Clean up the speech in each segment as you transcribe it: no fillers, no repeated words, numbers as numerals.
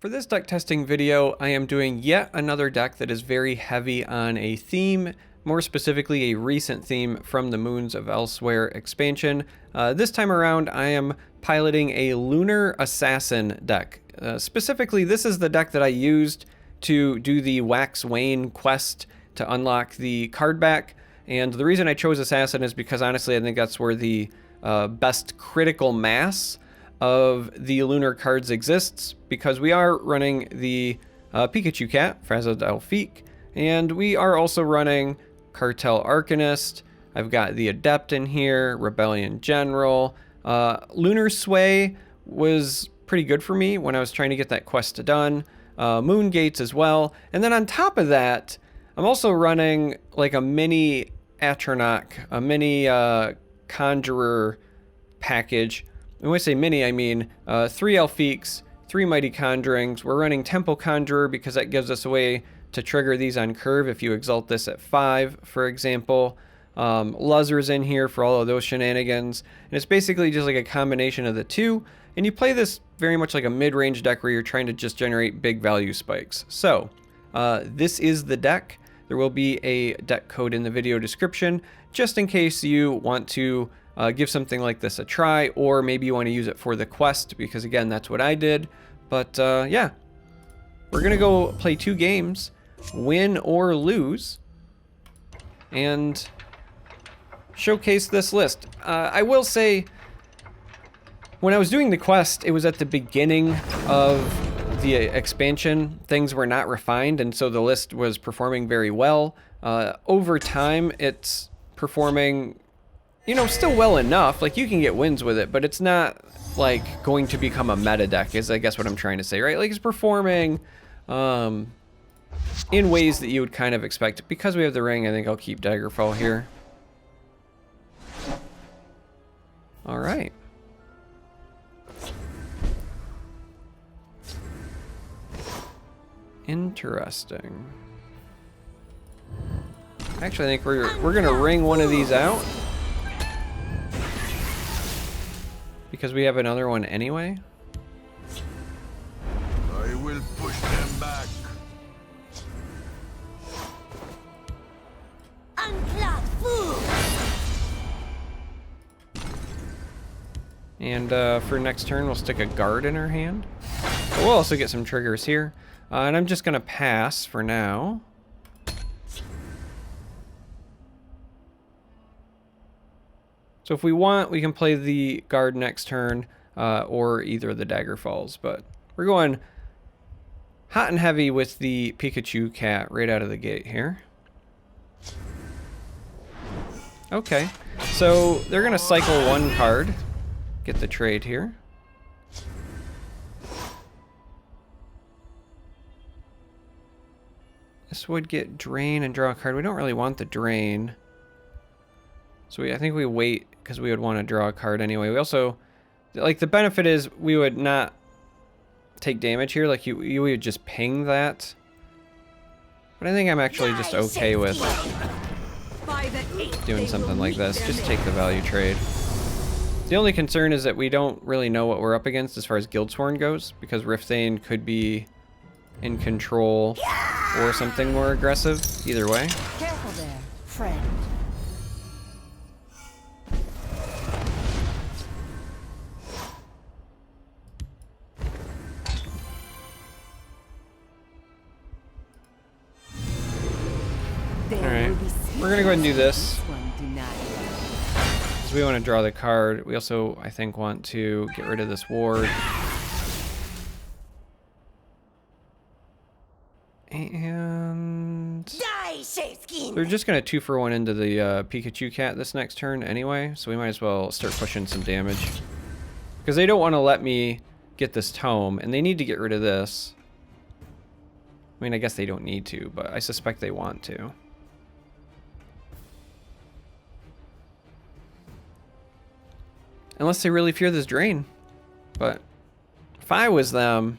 For this deck testing video, I am doing yet another deck that is very heavy on a theme, more specifically a recent theme from the Moons of Elsewhere expansion. This time around, I am piloting a Lunar Assassin deck. Specifically, this is the deck that I used to do the wane quest to unlock the card back. And the reason I chose Assassin is because honestly, I think that's where the best critical mass of the Lunar cards exists, because we are running the Pikachu Cat, Frazzled Elfique, and we are also running Cartel Arcanist. I've got the Adept in here, Rebellion General. Lunar Sway was pretty good for me when I was trying to get that quest done. Moon Gates as well. And then on top of that, I'm also running like a mini Atronach, a mini Conjurer package. And when I say mini, I mean 3 Elfiques, 3 Mighty Conjurings. We're running Temple Conjurer because that gives us a way to trigger these on curve if you exalt this at 5, for example. Luzzer's in here for all of those shenanigans. And it's basically just like a combination of the two. And you play this very much like a mid-range deck where you're trying to just generate big value spikes. So this is the deck. There will be a deck code in the video description just in case you want to give something like this a try, or maybe you want to use it for the quest, because again, that's what I did. But yeah, we're gonna go play 2 games, win or lose, and showcase this list. I will say, when I was doing the quest, it was at the beginning of the expansion. Things were not refined, and so the list was performing very well. Over time, it's performing, you know, still well enough. Like, you can get wins with it, but it's not like going to become a meta deck, is I guess what I'm trying to say, right? Like, it's performing in ways that you would kind of expect. Because we have the ring, I think I'll keep Daggerfall here. All right. Interesting. Actually, I think we're gonna ring one of these out, because we have another one anyway. I will push them back. And for next turn, we'll stick a guard in her hand. But we'll also get some triggers here. And I'm just gonna pass for now. So if we want, we can play the guard next turn, or either the Daggerfalls. But we're going hot and heavy with the Pikachu Cat right out of the gate here. Okay, so they're gonna cycle 1 card, get the trade here. This would get drain and draw a card. We don't really want the drain, so I think we wait, because we would want to draw a card anyway. We also, like, the benefit is we would not take damage here. Like, you would just ping that. But I think I'm actually just okay with doing something like this. Just take the value trade. The only concern is that we don't really know what we're up against as far as Guildsworn goes, because Rifthane could be in control or something more aggressive. Either way. Careful there, friend. Alright, we're gonna go ahead and do this, because we want to draw the card. We also, I think, want to get rid of this ward. And they're just gonna 2-for-1 into the Pikachu Cat this next turn anyway, so we might as well start pushing some damage, because they don't want to let me get this tome, and they need to get rid of this. I mean, I guess they don't need to, but I suspect they want to. Unless they really fear this drain. But if I was them,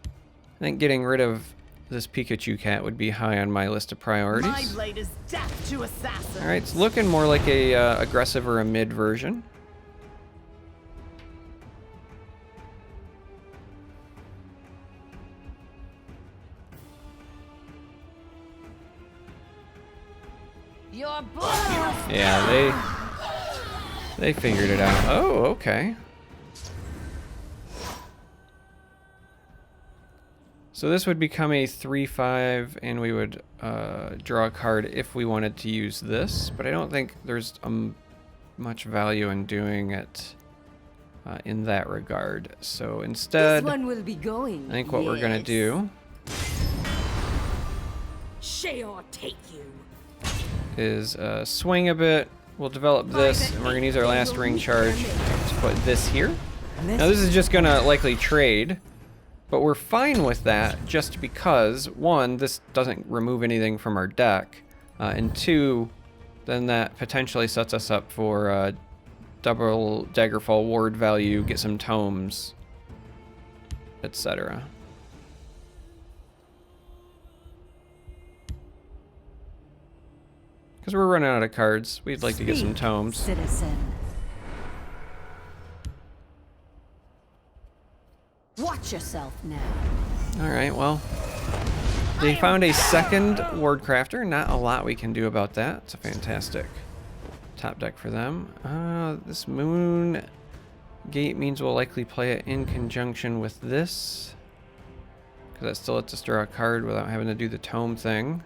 I think getting rid of this Pikachu Cat would be high on my list of priorities. My blade is death to assassins. All right, it's looking more like a aggressive or a mid version. Your blood. Yeah, they figured it out. Oh, okay. So this would become a 3/5, and we would draw a card if we wanted to use this, but I don't think there's much value in doing it in that regard. So instead, This one will be going. I think what we're gonna do Sheol take you. is swing a bit. We'll develop this, and we're gonna use our last ring charge to put this here. Now this is just gonna likely trade, but we're fine with that just because, one, this doesn't remove anything from our deck, and two, then that potentially sets us up for double Daggerfall ward value, get some tomes, etc. Because we're running out of cards, we'd like to get some tomes. Citizen. Watch yourself now. Alright, well, they found a second ward crafter. Not a lot we can do about that. It's a fantastic top deck for them. This moon gate means we'll likely play it in conjunction with this, because that still lets us draw a card without having to do the tome thing.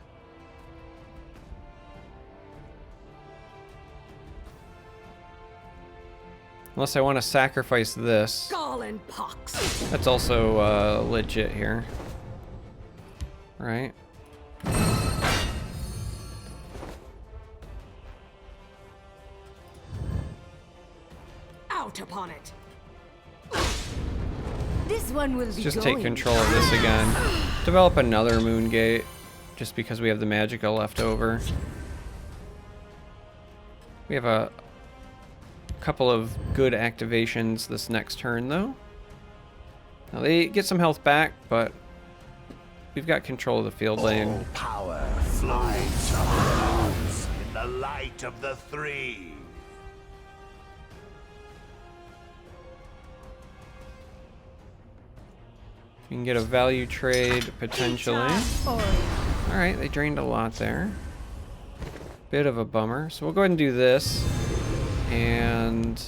Unless I want to sacrifice this. Gallen pox. That's also legit here. Right? Out upon it. This one will be Just going. take control of this again. Develop another moon gate, just because we have the magicka left over. We have a couple of good activations this next turn, though. Now they get some health back, but we've got control of the field lane. All power flies upwards in the light of the three. You can get a value trade potentially. Alright, they drained a lot there. Bit of a bummer. So we'll go ahead and do this. And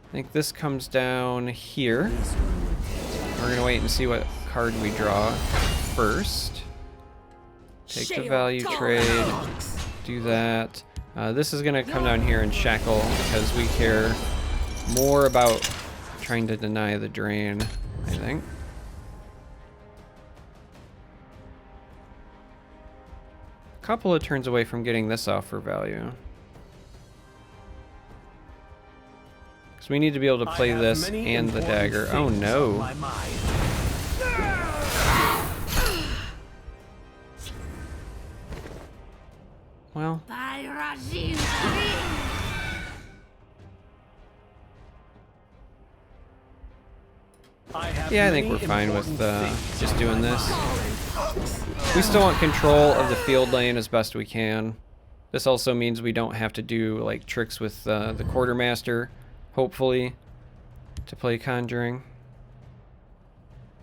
I think this comes down here. We're going to wait and see what card we draw first. Take the value trade. Do that. This is going to come down here and shackle because we care more about trying to deny the drain, I think. Couple of turns away from getting this off for value. Because we need to be able to play this and the dagger. Oh no. Well. Yeah, I think we're fine with just doing this. We still want control of the field lane as best we can. This also means we don't have to do like tricks with the quartermaster, hopefully, to play conjuring.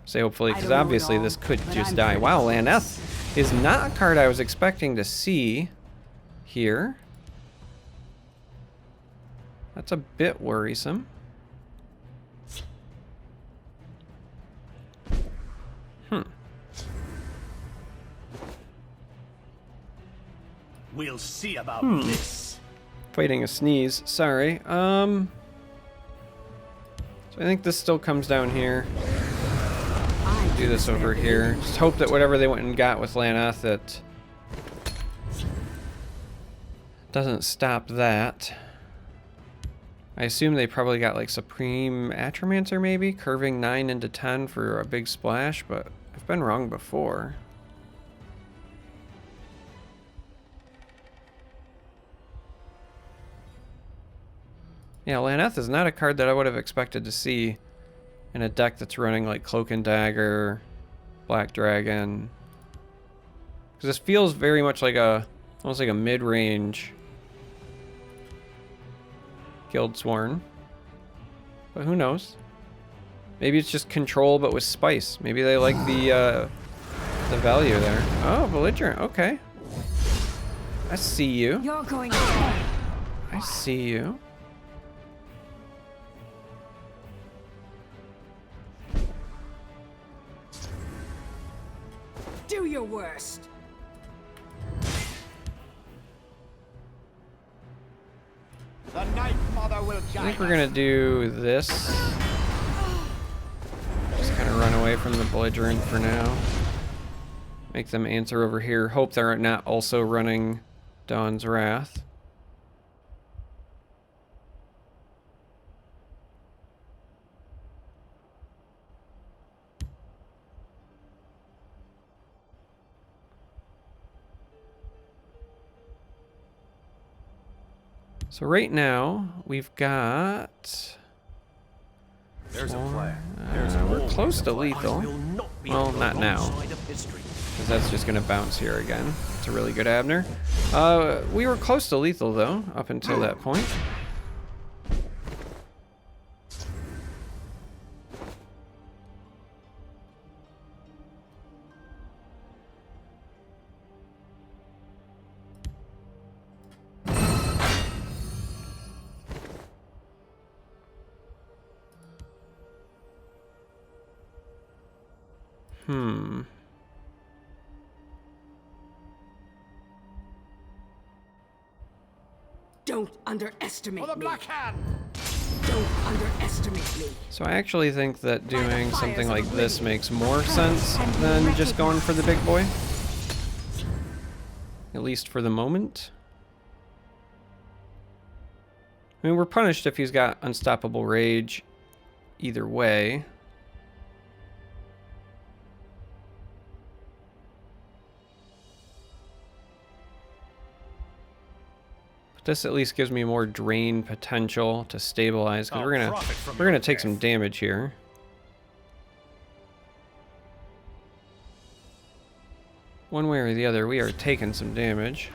Say hopefully, because obviously this could just die. Wow, Laneth is not a card I was expecting to see here. That's a bit worrisome. We'll see about this. Fighting a sneeze. Sorry. So I think this still comes down here. Do this over here. Just hope that whatever they went and got with Laneth, it doesn't stop that. I assume they probably got like Supreme Atromancer maybe, curving 9 into 10 for a big splash, but I've been wrong before. Yeah, Laneth is not a card that I would have expected to see in a deck that's running like Cloak and Dagger, Black Dragon. Because this feels very much like almost like a mid-range Guildsworn. But who knows? Maybe it's just control but with spice. Maybe they like the value there. Oh, Belligerent, okay. I see you. You're going to I see you. do your worst. The Night Mother will I guide think we're gonna do this. Just kind of run away from the belligerent for now. Make them answer over here. Hope they're not also running Dawn's Wrath. So right now, we've got... There's a plan. we're close to lethal. Well, not now, because that's just going to bounce here again. It's a really good Abner. We were close to lethal, though, up until that point. Don't underestimate For the me. Black Hand! Don't underestimate me. So I actually think that doing something like this makes more sense than just going for the big boy. At least for the moment. I mean, we're punished if he's got unstoppable rage either way. But this at least gives me more drain potential to stabilize, because we're gonna take some damage here. One way or the other, we are taking some damage.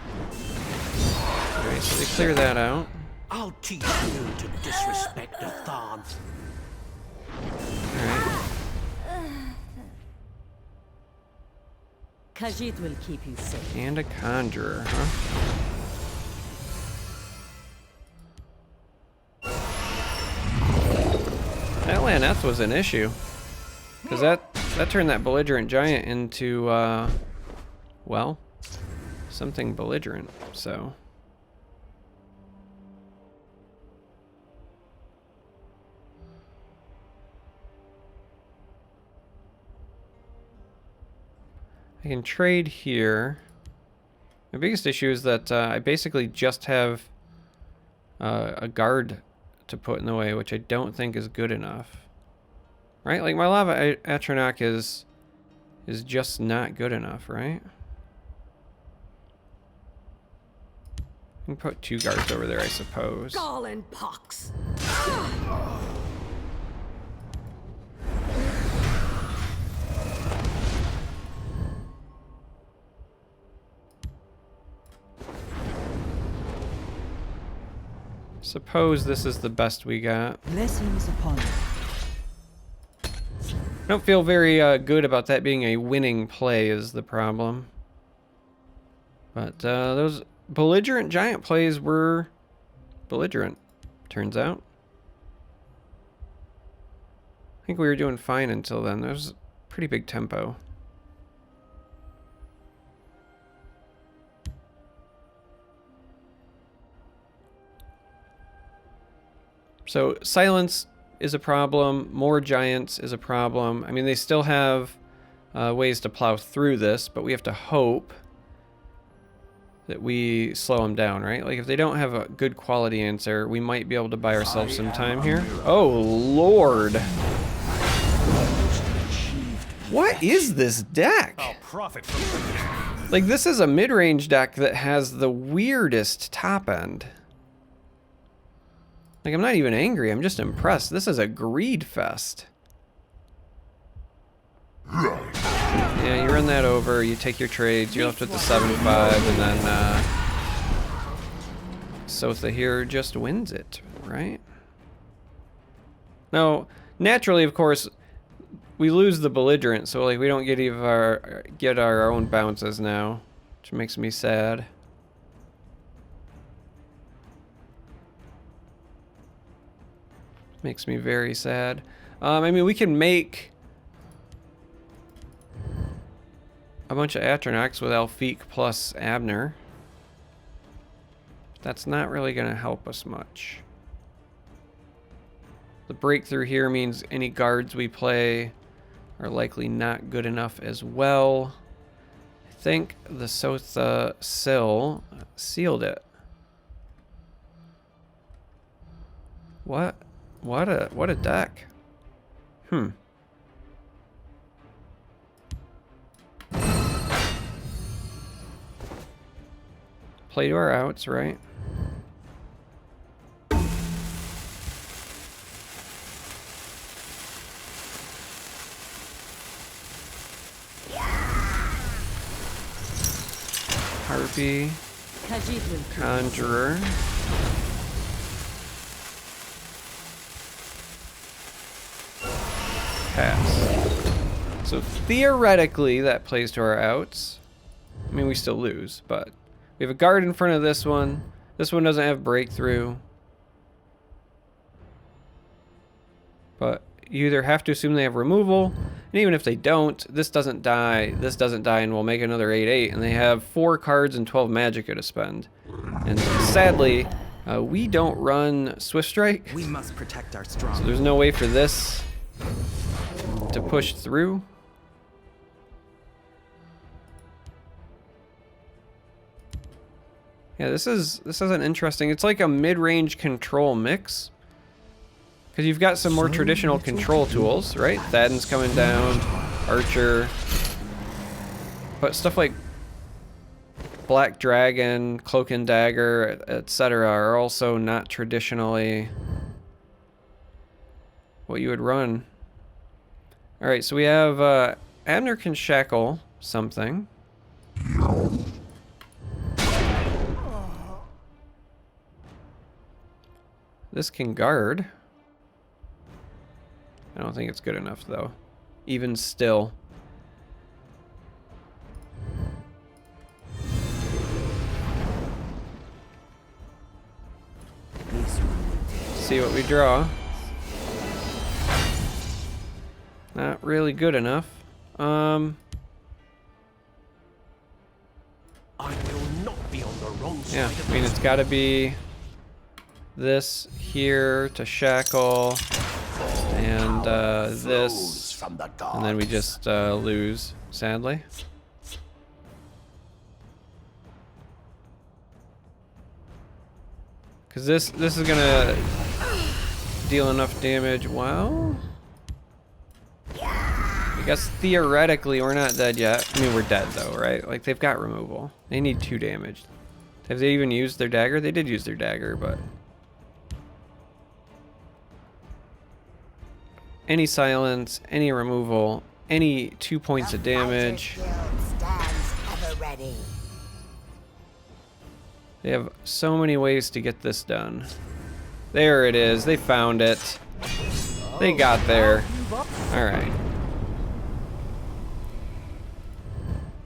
Alright, so they clear that out. I'll teach you to disrespect a Thon. Alright. Khajiit will keep you safe. And a conjurer, huh? That Laneth was an issue. Because that turned that belligerent giant into, well, something belligerent, so... I can trade here. My biggest issue is that I basically just have a guard to put in the way, which I don't think is good enough. Right? Like, my Lava Atronach is just not good enough, right? I can put 2 guards over there, I suppose. Gall and pox. Suppose this is the best we got. Blessings upon you. I don't feel very good about that being a winning play is the problem. But those belligerent giant plays were belligerent, turns out. I think we were doing fine until then. There was pretty big tempo. So silence is a problem, more giants is a problem. I mean, they still have ways to plow through this, but we have to hope that we slow them down, right? Like, if they don't have a good quality answer, we might be able to buy ourselves some time here. Oh, Lord. What is this deck? Like, this is a mid-range deck that has the weirdest top end. Like, I'm not even angry, I'm just impressed. This is a greed fest. Yeah, you run that over, you take your trades, you're left with the 7-5, and then Sotha here just wins it, right? Now, naturally, of course, we lose the belligerent, so like we don't get our own bounces now, which makes me sad. Makes me very sad. I mean, we can make a bunch of Atronachs with Elfique plus Abner. That's not really going to help us much. The breakthrough here means any guards we play are likely not good enough as well. I think the Sotha Sill sealed it. What a deck. Play to our outs, right? Harpy, Conjurer. Pass. So theoretically, that plays to our outs. I mean, we still lose, but we have a guard in front of this one. This one doesn't have breakthrough. But you either have to assume they have removal, and even if they don't, this doesn't die, and we'll make another 8/8, and they have 4 cards and 12 magicka to spend. And sadly, we don't run Swift Strike. We must protect our strong. So there's no way for this to push through. Yeah, this is an interesting. It's like a mid-range control mix. Because you've got some more traditional control tools, right? Thaden's coming down, Archer. But stuff like Black Dragon, Cloak and Dagger, etc. are also not traditionally what you would run. Alright, so we have Abner can shackle something. This can guard. I don't think it's good enough, though. Even still. See what we draw. Not really good enough. I will not be on the wrong side. Yeah, I mean, it's got to be this here to shackle, and this, and then we just lose, sadly. Because this is gonna deal enough damage. Well, I guess theoretically we're not dead yet. I mean, we're dead though, right? Like, they've got removal. They need 2 damage. Have they even used their dagger? They did use their dagger, but any silence, any removal, any 2 points of damage. They have so many ways to get this done. There it is. They found it. They got there. All right.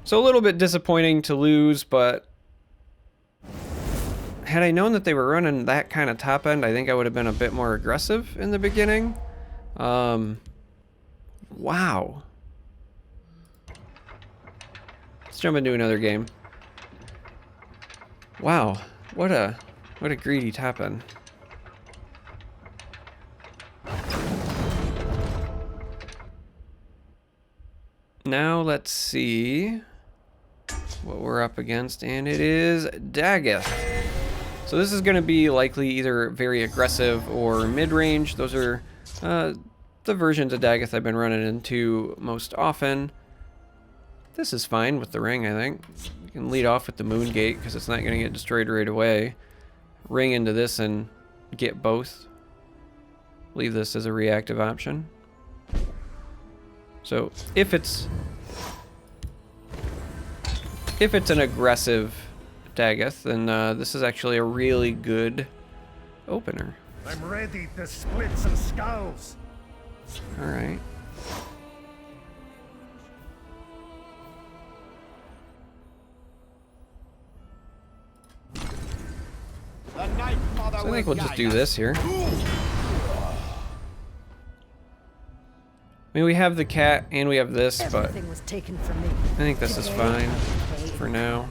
So a little bit disappointing to lose, but had I known that they were running that kind of top end, I think I would have been a bit more aggressive in the beginning. Wow. Let's jump into another game. Wow, what a greedy top end. Now let's see what we're up against, and it is Daggeth. So this is going to be likely either very aggressive or mid-range. Those are the versions of Daggeth I've been running into most often. This is fine with the ring, I think. You can lead off with the Moon Gate because it's not going to get destroyed right away. Ring into this and get both. Leave this as a reactive option. So if it's an aggressive Daggeth, then this is actually a really good opener. I'm ready to split some skulls. All right. So I think we'll just do this here. mean, we have the cat and we have this, but Everything was taken from me. I think this is fine for now.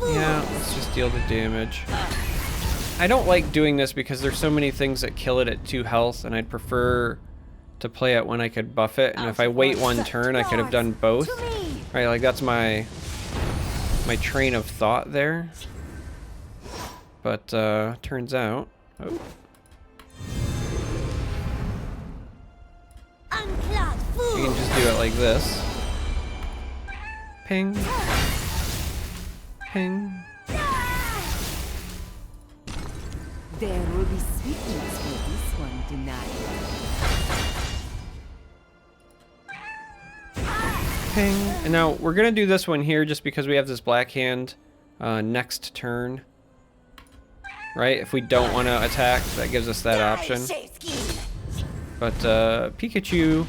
Yeah, let's just deal the damage. I don't like doing this because there's so many things that kill it at 2 health, and I'd prefer to play it when I could buff it. And if I wait 1 turn, I could have done both. Right, like that's my train of thought there. But turns out, oh. You can just do it like this. Ping. Ping. There will be sweetness for this one tonight. Ping. And now we're gonna do this one here just because we have this black hand next turn. Right? If we don't want to attack, that gives us that option. But Pikachu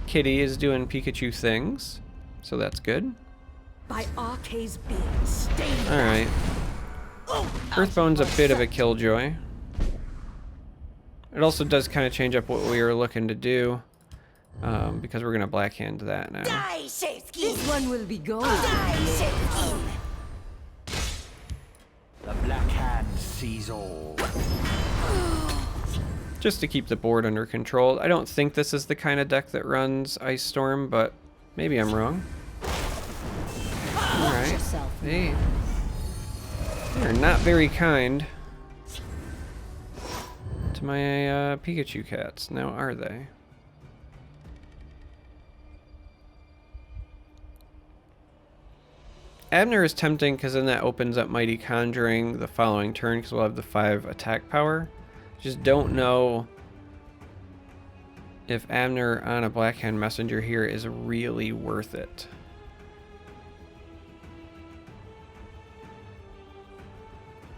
Kitty is doing Pikachu things, so that's good. By Arce's being stained. Alright. Earthbone's a bit of a killjoy. It also does kind of change up what we were looking to do, because we're going to blackhand that now. This one will be gold. The Black Hand sees all. Just to keep the board under control. I don't think this is the kind of deck that runs Ice Storm, but maybe I'm wrong. Alright. Hey. They're not very kind to my Pikachu cats. Now, are they? Abner is tempting because then that opens up Mighty Conjuring the following turn because we'll have the 5 attack power. Just don't know if Abner on a Blackhand Messenger here is really worth it.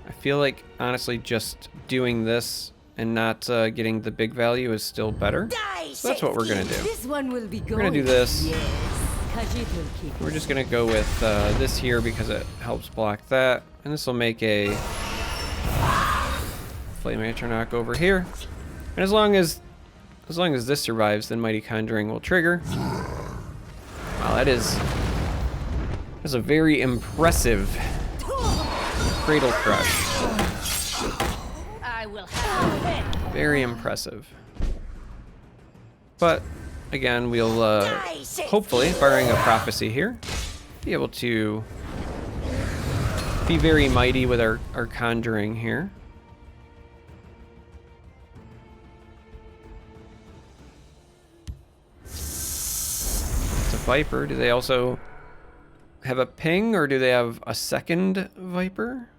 I feel like, honestly, just doing this and not getting the big value is still better. So that's what we're going to do. This one will be gold. We're going to do this. Yes, 'cause it will keep We're just going to go with this here because it helps block that. And this will make a Flame Atronach over here. And as long as this survives, then Mighty Conjuring will trigger. Wow, that's a very impressive Cradle Crush. I will have Very impressive. But again, we'll hopefully, barring a prophecy here, be able to be very mighty with our conjuring here. It's a Viper. Do they also have a ping, or do they have a second Viper?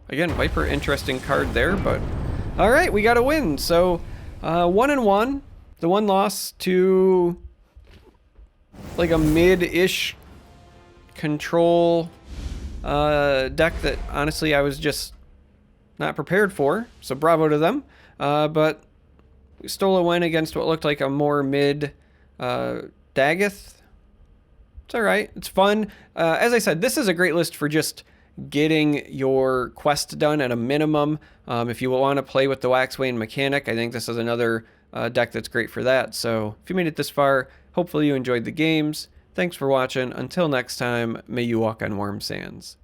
Again, Viper, interesting card there, but all right, we got a win. So 1-1. The one loss to like a mid-ish control deck that honestly I was just not prepared for. So bravo to them. But we stole a win against what looked like a more mid Daggeth. It's all right. It's fun. As I said, this is a great list for just getting your quest done at a minimum. If you want to play with the Wax Wane mechanic, I think this is another deck that's great for that. So if you made it this far, hopefully you enjoyed the games. Thanks for watching. Until next time, may you walk on warm sands.